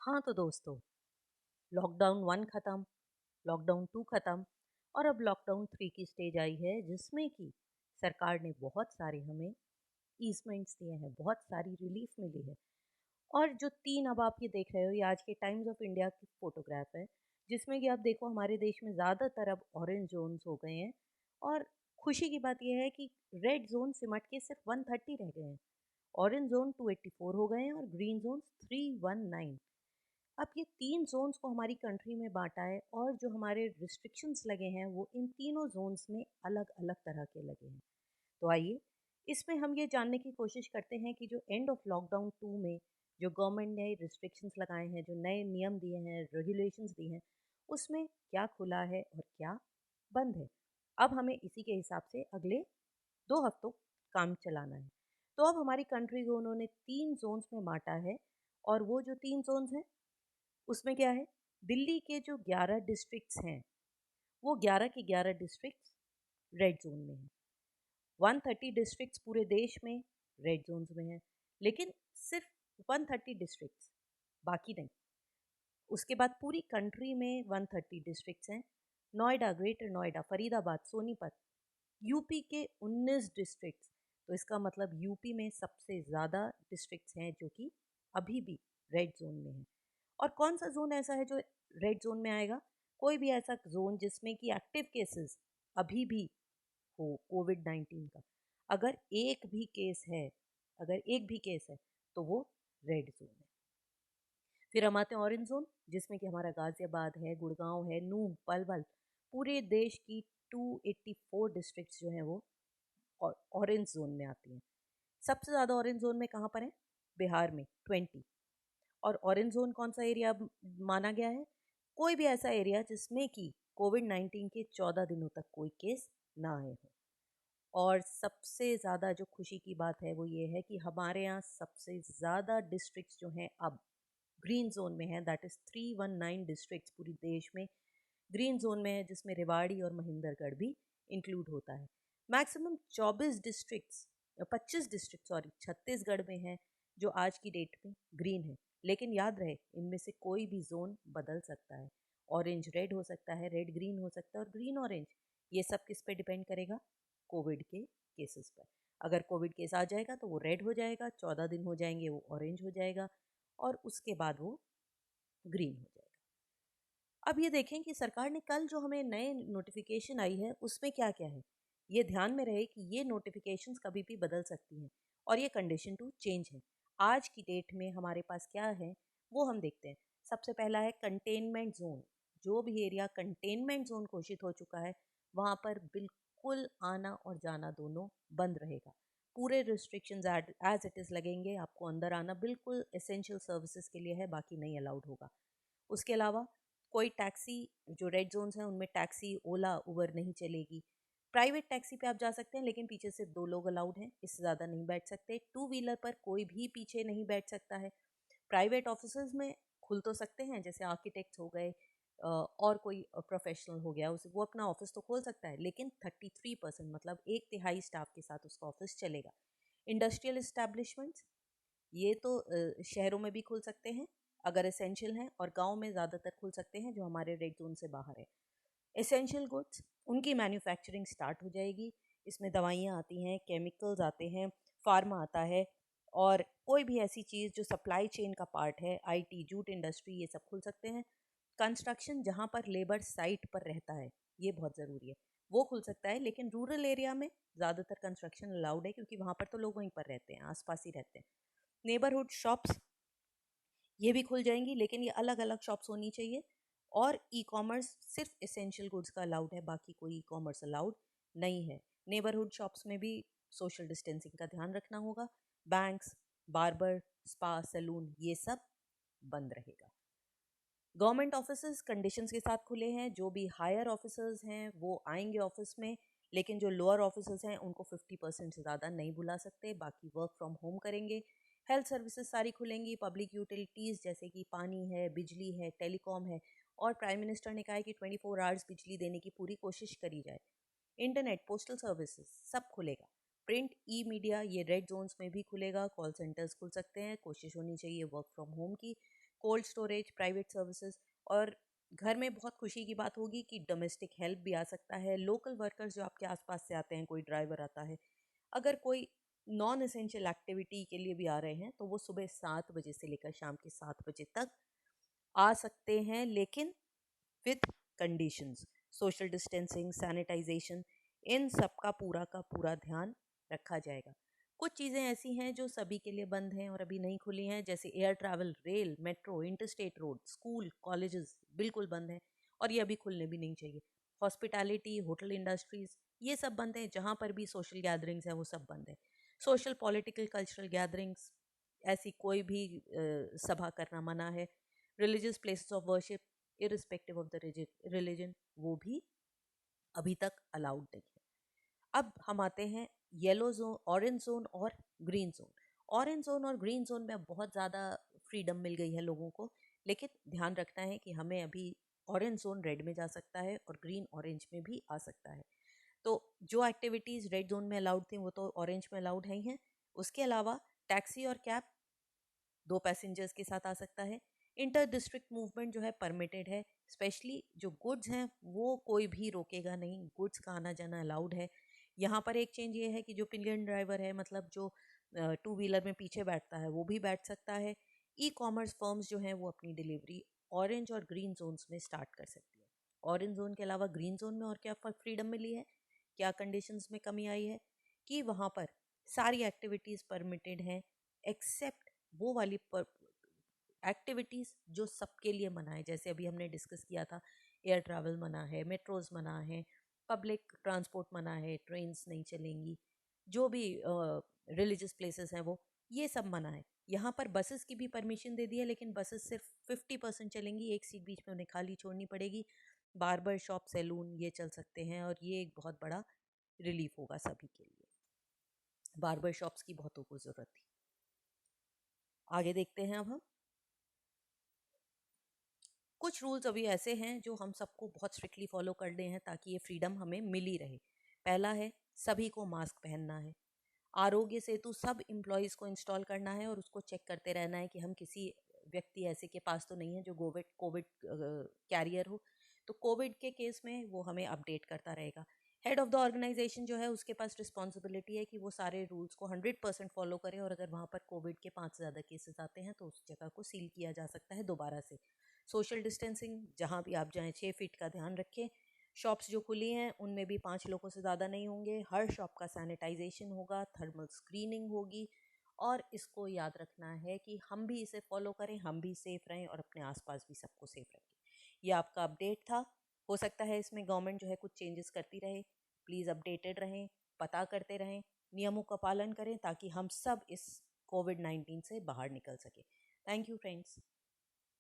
हाँ तो दोस्तों, लॉकडाउन 1 खत्म, लॉकडाउन 2 खत्म और अब लॉकडाउन 3 की स्टेज आई है जिसमें कि सरकार ने बहुत सारे हमें ईज़मेंट्स दिए हैं, बहुत सारी रिलीफ मिली है। और जो 3 अब आप ये देख रहे हो ये आज के टाइम्स ऑफ इंडिया की फ़ोटोग्राफ है, जिसमें कि आप देखो हमारे देश में ज़्यादातर अब ऑरेंज ज़ोन्स हो गए हैं और खुशी की बात ये है कि रेड ज़ोन सिमट के सिर्फ 130 रह गए हैं। ऑरेंज ज़ोन 284 हो गए हैं और ग्रीन ज़ोन 319। अब ये 3 ज़ोन्स को हमारी कंट्री में बाँटा है और जो हमारे रिस्ट्रिक्शंस लगे हैं वो इन तीनों ज़ोन्स में अलग-अलग तरह के लगे हैं। तो आइए, इसमें हम ये जानने की कोशिश करते हैं कि जो एंड ऑफ लॉकडाउन 2 में जो गवर्नमेंट ने रिस्ट्रिक्शंस लगाए हैं, जो नए नियम दिए हैं, रेगुलेशंस दिए हैं, उसमें क्या खुला है और क्या बंद है। अब हमें इसी के हिसाब से अगले 2 हफ्तों काम चलाना है। तो अब हमारी कंट्री को उन्होंने 3 ज़ोन्स में बाँटा है और वो जो 3 ज़ोन्स हैं उसमें क्या है, दिल्ली के जो 11 डिस्ट्रिक्ट्स हैं, वो 11 के 11 डिस्ट्रिक्ट्स रेड ज़ोन में हैं। 130 डिस्ट्रिक्ट्स पूरे देश में रेड ज़ोन्स में हैं, लेकिन सिर्फ 130 डिस्ट्रिक्ट्स, बाकी नहीं। उसके बाद पूरी कंट्री में 130 डिस्ट्रिक्ट्स हैं। नोएडा, ग्रेटर नोएडा, फरीदाबाद, सोनीपत, यूपी के 19 डिस्ट्रिक्ट्स। तो इसका मतलब यूपी में सबसे ज़्यादा डिस्ट्रिक्ट्स हैं जो कि अभी भी रेड ज़ोन में हैं। और कौन सा ज़ोन ऐसा है जो रेड ज़ोन में आएगा? कोई भी ऐसा ज़ोन जिसमें कि एक्टिव केसेस अभी भी हो कोविड-19 का। अगर एक भी केस है अगर एक भी केस है, तो वो रेड ज़ोन है। फिर हम आते हैं ऑरेंज ज़ोन जिसमें कि हमारा गाज़ियाबाद है, गुड़गाँव है, नूंह, पलवल, पूरे देश की 284 डिस्ट्रिक्ट्स जो हैं वो ऑरेंज ज़ोन में आती हैं। सबसे ज़्यादा ऑरेंज ज़ोन में कहाँ पर है? बिहार में 20। और ऑरेंज ज़ोन कौन-सा एरिया अब माना गया है? कोई भी ऐसा एरिया जिसमें कि कोविड-19 के 14 दिनों तक कोई केस ना आए हों। और सबसे ज़्यादा जो खुशी की बात है वो ये है कि हमारे यहाँ सबसे ज़्यादा डिस्ट्रिक्ट्स जो हैं अब ग्रीन ज़ोन में हैं, दैट इज़ 319 डिस्ट्रिक्ट्स पूरे देश में ग्रीन ज़ोन में है, जिसमें रेवाड़ी और महेंद्रगढ़ भी इंक्लूड होता है। Maximum 24 districts 25 district sorry Chhattisgarh में हैं जो आज की डेट में ग्रीन है। लेकिन याद रहे इनमें से कोई भी ज़ोन बदल सकता है। ऑरेंज रेड हो सकता है, रेड ग्रीन हो सकता है और ग्रीन ऑरेंज। ये सब किस पे डिपेंड करेगा? कोविड के केसेस पर। अगर कोविड केस आ जाएगा तो वो रेड हो जाएगा, 14 दिन हो जाएंगे वो ऑरेंज हो जाएगा और उसके बाद वो ग्रीन हो जाएगा। अब ये देखें कि सरकार ने कल जो हमें नए नोटिफिकेशन आई है उसमें क्या-क्या है। ये ध्यान में रहे कि ये नोटिफिकेशंस कभी भी बदल सकती हैं और ये कंडीशन टू चेंज है। आज की डेट में हमारे पास क्या है वो हम देखते हैं। सबसे पहला है कंटेनमेंट ज़ोन। जो भी एरिया कंटेनमेंट ज़ोन घोषित हो चुका है वहाँ पर बिल्कुल आना और जाना दोनों बंद रहेगा। पूरे रिस्ट्रिक्शंस एज इट इज़ लगेंगे, आपको अंदर आना बिल्कुल एसेंशियल सर्विसेज के लिए है, बाकी नहीं अलाउड होगा। उसके अलावा कोई टैक्सी जो रेड ज़ोन्स हैं उनमें टैक्सी, ओला, उबर नहीं चलेगी। प्राइवेट टैक्सी पे आप जा सकते हैं लेकिन पीछे सिर्फ 2 लोग अलाउड हैं, इससे ज़्यादा नहीं बैठ सकते। टू व्हीलर पर कोई भी पीछे नहीं बैठ सकता है। प्राइवेट ऑफिसेज़ में खुल तो सकते हैं जैसे आर्किटेक्ट्स हो गए और कोई प्रोफेशनल हो गया उसे वो अपना ऑफिस तो खोल सकता है लेकिन 33% मतलब 1/3 स्टाफ के साथ उसका ऑफिस चलेगा। इंडस्ट्रियल एस्टेब्लिशमेंट्स ये तो शहरों में भी खुल सकते हैं अगर एसेंशियल हैं और गांव में ज़्यादातर खुल सकते हैं जो हमारे रेड जोन से बाहर है। एसेंशियल गुड्स उनकी मैन्युफैक्चरिंग स्टार्ट हो जाएगी। इसमें दवाइयाँ आती हैं, केमिकल्स आते हैं, फार्मा आता है और कोई भी ऐसी चीज़ जो सप्लाई चेन का पार्ट है, आईटी, जूट इंडस्ट्री ये सब खुल सकते हैं। कंस्ट्रक्शन जहाँ पर लेबर साइट पर रहता है, ये बहुत ज़रूरी है, वो खुल सकता है लेकिन रूरल एरिया में ज़्यादातर कंस्ट्रक्शन अलाउड है क्योंकि वहाँ पर तो लोग वहीं पर रहते हैं, आस-पास ही रहते हैं। नेबरहुड शॉप्स ये भी खुल जाएंगी लेकिन ये अलग अलग शॉप्स होनी चाहिए और ई कॉमर्स सिर्फ एसेंशियल गुड्स का अलाउड है, बाकी कोई ई कॉमर्स अलाउड नहीं है। नेबरहुड शॉप्स में भी सोशल डिस्टेंसिंग का ध्यान रखना होगा। बैंक्स, बार्बर, स्पा, सैलून ये सब बंद रहेगा। गवर्नमेंट ऑफिसेज कंडीशंस के साथ खुले हैं। जो भी हायर ऑफिसर्स हैं वो आएंगे ऑफिस में, लेकिन जो लोअर ऑफिसर्स हैं उनको 50% से ज़्यादा नहीं बुला सकते, बाकी वर्क फ्रॉम होम करेंगे। हेल्थ सर्विसेज सारी खुलेंगी। पब्लिक यूटिलिटीज़ जैसे कि पानी है, बिजली है, टेलीकॉम है और प्राइम मिनिस्टर ने कहा है कि 24 आवर्स बिजली देने की पूरी कोशिश करी जाए। इंटरनेट, पोस्टल सर्विसेज सब खुलेगा। प्रिंट, ई मीडिया ये रेड जोन्स में भी खुलेगा। कॉल सेंटर्स खुल सकते हैं। कोशिश होनी चाहिए वर्क फ्रॉम होम की। कोल्ड स्टोरेज, प्राइवेट सर्विसेज, और घर में बहुत खुशी की बात होगी कि डोमेस्टिक हेल्प भी आ सकता है। लोकल वर्कर्स जो आपके आसपास से आते हैं, कोई ड्राइवर आता है, अगर कोई नॉन एसेंशियल एक्टिविटी के लिए भी आ रहे हैं तो वो सुबह 7 बजे से लेकर शाम के 7 बजे तक आ सकते हैं, लेकिन with conditions. Social distancing, sanitization, इन सब का पूरा ध्यान रखा जाएगा। कुछ चीज़ें ऐसी हैं जो सभी के लिए बंद हैं और अभी नहीं खुली हैं, जैसे air travel, rail, metro, interstate road, school, colleges बिल्कुल बंद हैं और ये अभी खुलने भी नहीं चाहिए। हॉस्पिटैलिटी, होटल इंडस्ट्रीज, ये सब बंद है। जहाँ पर भी सोशल गैदरिंग्स है वो सब बंद है। सोशल, पॉलिटिकल, कल्चरल गैदरिंग्स, ऐसी कोई भी सभा करना मना है। Religious places of worship, irrespective of the religion, वो भी अभी तक अलाउड नहीं है। अब हम आते हैं येलो जोन, ऑरेंज जोन और ग्रीन जोन। ऑरेंज जोन और ग्रीन जोन में अब बहुत ज़्यादा फ्रीडम मिल गई है लोगों को, लेकिन ध्यान रखना है कि हमें अभी ऑरेंज जोन रेड में जा सकता है और ग्रीन ऑरेंज में भी आ सकता है। तो जो एक्टिविटीज़ रेड जोन में अलाउड थी वो तो ऑरेंज में अलाउड है ही हैं। उसके अलावा टैक्सी और कैब 2 पैसेंजर्स के साथ आ सकता है। इंटर डिस्ट्रिक्ट मूवमेंट जो है परमिटेड है, स्पेशली जो गुड्स हैं वो कोई भी रोकेगा नहीं, गुड्स का आना जाना अलाउड है। यहाँ पर एक चेंज ये है कि जो पिलियन ड्राइवर है, मतलब जो 2 व्हीलर में पीछे बैठता है, वो भी बैठ सकता है। ई कॉमर्स फर्म्स जो हैं वो अपनी डिलीवरी ऑरेंज और ग्रीन जोन्स में स्टार्ट कर सकती है। ऑरेंज जोन के अलावा ग्रीन जोन में और क्या फ्रीडम मिली है, क्या कंडीशंस में कमी आई है, कि वहाँ पर सारी एक्टिविटीज़ परमिटेड हैं एक्सेप्ट वो वाली एक्टिविटीज़ जो सबके लिए मना है। जैसे अभी हमने डिस्कस किया था, एयर ट्रैवल मना है, मेट्रोज मना है, पब्लिक ट्रांसपोर्ट मना है, ट्रेन्स नहीं चलेंगी, जो भी रिलीजियस प्लेसेस हैं वो, ये सब मना है। यहाँ पर बसेस की भी परमिशन दे दी है, लेकिन बसेस सिर्फ 50% चलेंगी, एक सीट बीच में उन्हें खाली छोड़नी पड़ेगी। बार्बर शॉप, सैलून, ये चल सकते हैं और ये एक बहुत बड़ा रिलीफ होगा सभी के लिए। बार्बर शॉप्स की बहुतों को ज़रूरत थी। आगे देखते हैं अब हम। कुछ रूल्स अभी ऐसे हैं जो हम सबको बहुत स्ट्रिक्टली फॉलो करने हैं ताकि ये फ्रीडम हमें मिली रहे। पहला है, सभी को मास्क पहनना है। आरोग्य सेतु सब एम्प्लॉयज़ को इंस्टॉल करना है और उसको चेक करते रहना है कि हम किसी व्यक्ति ऐसे के पास तो नहीं है जो कोविड कोविड कैरियर हो। तो कोविड के केस में वो हमें अपडेट करता रहेगा। हेड ऑफ द ऑर्गेनाइजेशन जो है उसके पास रिस्पॉन्सिबिलिटी है कि वो सारे रूल्स को 100% फॉलो करे, और अगर वहाँ पर कोविड के 5 से ज़्यादा केसेस आते हैं तो उस जगह को सील किया जा सकता है दोबारा से। सोशल डिस्टेंसिंग, जहाँ भी आप जाएँ 6 फीट का ध्यान रखें। शॉप्स जो खुली हैं उनमें भी 5 लोगों से ज़्यादा नहीं होंगे। हर शॉप का सैनिटाइजेशन होगा, थर्मल स्क्रीनिंग होगी, और इसको याद रखना है कि हम भी इसे फॉलो करें, हम भी सेफ रहें और अपने आसपास भी सबको सेफ रखें। ये आपका अपडेट था। हो सकता है इसमें गवर्नमेंट जो है कुछ चेंजेस करती रहे। प्लीज़ अपडेटेड रहें, पता करते रहें, नियमों का पालन करें ताकि हम सब इस कोविड-19 से बाहर निकल सकें। Thank you friends.